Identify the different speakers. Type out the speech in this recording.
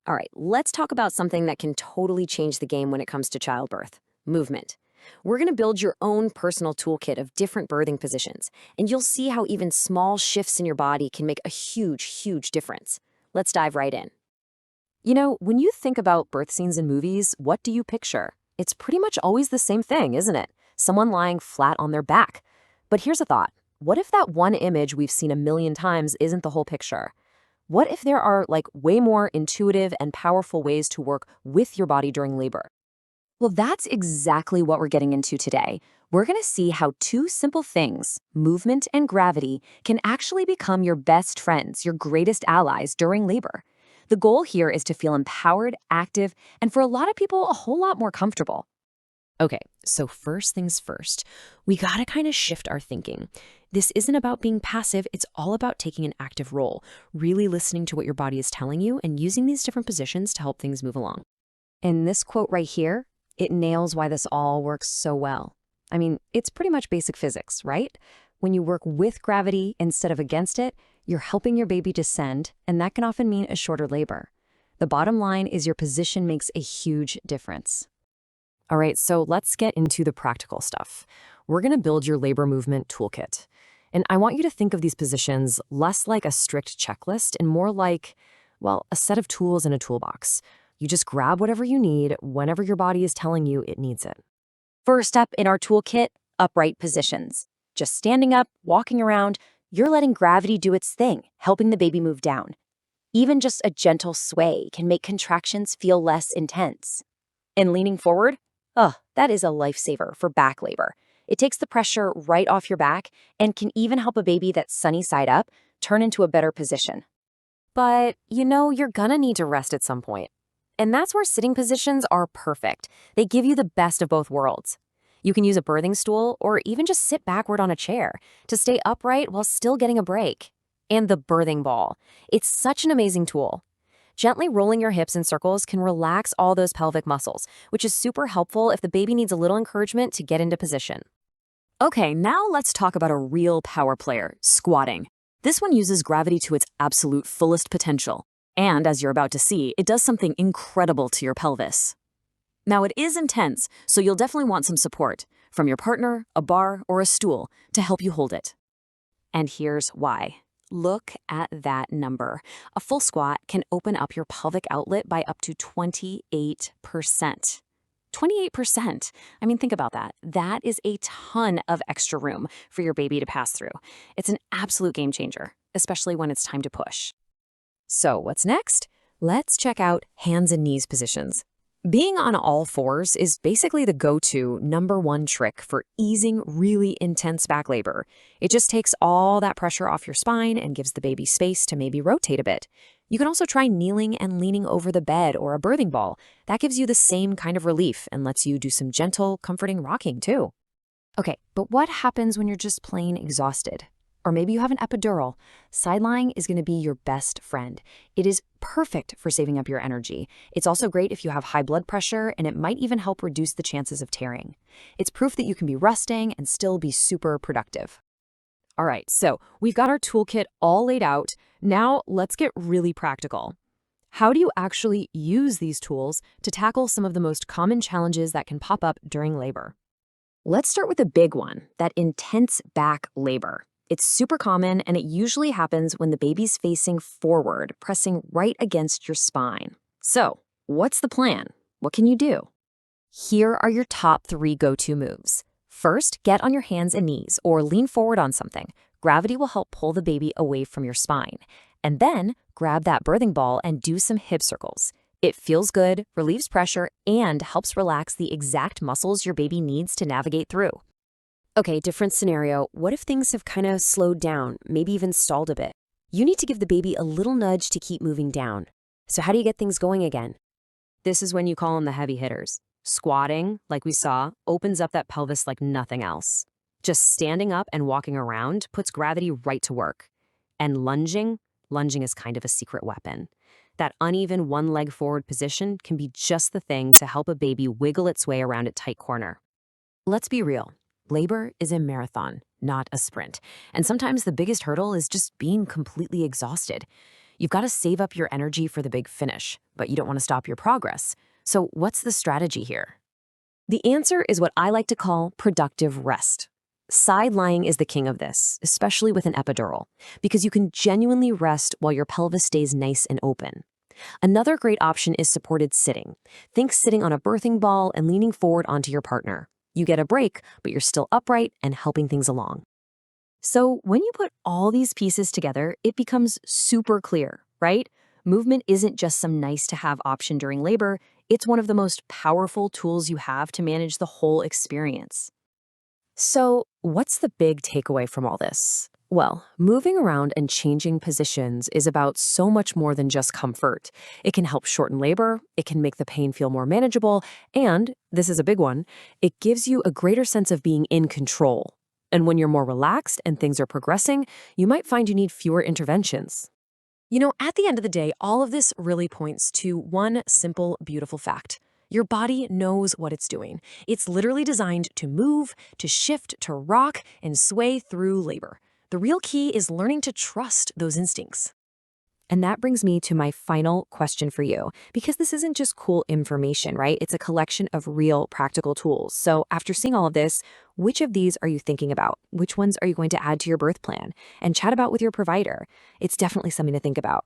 Speaker 1: All right, let's talk about something that can totally change the game when it comes to childbirth: movement. We're going to build your own personal toolkit of different birthing positions, and you'll see how even small shifts in your body can make a huge, huge difference. Let's dive right in. When you think about birth scenes in movies, what do you picture? It's pretty much always the same thing, isn't it? Someone lying flat on their back. But here's a thought. What if that one image we've seen a million times isn't the whole picture? What if there are way more intuitive and powerful ways to work with your body during labor? Well, that's exactly what we're getting into today. We're going to see how two simple things, movement and gravity, can actually become your best friends, your greatest allies during labor. The goal here is to feel empowered, active, and for a lot of people, a whole lot more comfortable. Okay, so first things first, we gotta kind of shift our thinking. This isn't about being passive, it's all about taking an active role, really listening to what your body is telling you and using these different positions to help things move along. And this quote right here, it nails why this all works so well. I mean, it's pretty much basic physics, right? When you work with gravity instead of against it, you're helping your baby descend, and that can often mean a shorter labor. The bottom line is your position makes a huge difference. All right, so let's get into the practical stuff. We're going to build your labor movement toolkit. And I want you to think of these positions less like a strict checklist and more like, well, a set of tools in a toolbox. You just grab whatever you need whenever your body is telling you it needs it.
Speaker 2: First up in our toolkit, upright positions. Just standing up, walking around, you're letting gravity do its thing, helping the baby move down. Even just a gentle sway can make contractions feel less intense. And leaning forward, that is a lifesaver for back labor. It takes the pressure right off your back and can even help a baby that's sunny side up turn into a better position.
Speaker 1: But, you're gonna need to rest at some point. And that's where sitting positions are perfect. They give you the best of both worlds. You can use a birthing stool or even just sit backward on a chair to stay upright while still getting a break. And the birthing ball. It's such an amazing tool. Gently rolling your hips in circles can relax all those pelvic muscles, which is super helpful if the baby needs a little encouragement to get into position. Okay, now let's talk about a real power player, squatting. This one uses gravity to its absolute fullest potential. And as you're about to see, it does something incredible to your pelvis. Now, it is intense, so you'll definitely want some support from your partner, a bar, or a stool to help you hold it. And here's why. Look at that number. A full squat can open up your pelvic outlet by up to 28%. 28%. I mean, think about that. That is a ton of extra room for your baby to pass through. It's an absolute game changer, especially when it's time to push. So what's next? Let's check out hands and knees positions. Being on all fours is basically the go-to #1 trick for easing really intense back labor. It just takes all that pressure off your spine and gives the baby space to maybe rotate a bit. You can also try kneeling and leaning over the bed or a birthing ball. That gives you the same kind of relief and lets you do some gentle, comforting rocking too. Okay, but what happens when you're just plain exhausted? Or maybe you have an epidural. Side lying is going to be your best friend. It is perfect for saving up your energy. It's also great if you have high blood pressure, and it might even help reduce the chances of tearing. It's proof that you can be resting and still be super productive. All right, so we've got our toolkit all laid out. Now let's get really practical. How do you actually use these tools to tackle some of the most common challenges that can pop up during labor? Let's start with the big one, that intense back labor. It's super common, and it usually happens when the baby's facing forward, pressing right against your spine. So, what's the plan? What can you do? Here are your top 3 go-to moves. First, get on your hands and knees or lean forward on something. Gravity will help pull the baby away from your spine. And then, grab that birthing ball and do some hip circles. It feels good, relieves pressure, and helps relax the exact muscles your baby needs to navigate through. Okay, different scenario. What if things have kind of slowed down, maybe even stalled a bit? You need to give the baby a little nudge to keep moving down. So how do you get things going again? This is when you call in the heavy hitters. Squatting, like we saw, opens up that pelvis like nothing else. Just standing up and walking around puts gravity right to work. And lunging is kind of a secret weapon. That uneven one leg forward position can be just the thing to help a baby wiggle its way around a tight corner. Let's be real. Labor is a marathon, not a sprint. And sometimes the biggest hurdle is just being completely exhausted. You've got to save up your energy for the big finish, but you don't want to stop your progress. So what's the strategy here? The answer is what I like to call productive rest. Side lying is the king of this, especially with an epidural, because you can genuinely rest while your pelvis stays nice and open. Another great option is supported sitting. Think sitting on a birthing ball and leaning forward onto your partner. You get a break, but you're still upright and helping things along. So when you put all these pieces together, it becomes super clear, right? Movement isn't just some nice-to-have option during labor. It's one of the most powerful tools you have to manage the whole experience. So what's the big takeaway from all this? Well, moving around and changing positions is about so much more than just comfort. It can help shorten labor, it can make the pain feel more manageable, and, this is a big one, it gives you a greater sense of being in control. And when you're more relaxed and things are progressing, you might find you need fewer interventions. At the end of the day, all of this really points to one simple, beautiful fact. Your body knows what it's doing. It's literally designed to move, to shift, to rock, and sway through labor. The real key is learning to trust those instincts. And that brings me to my final question for you, because this isn't just cool information, right? It's a collection of real practical tools. So after seeing all of this, which of these are you thinking about? Which ones are you going to add to your birth plan and chat about with your provider? It's definitely something to think about.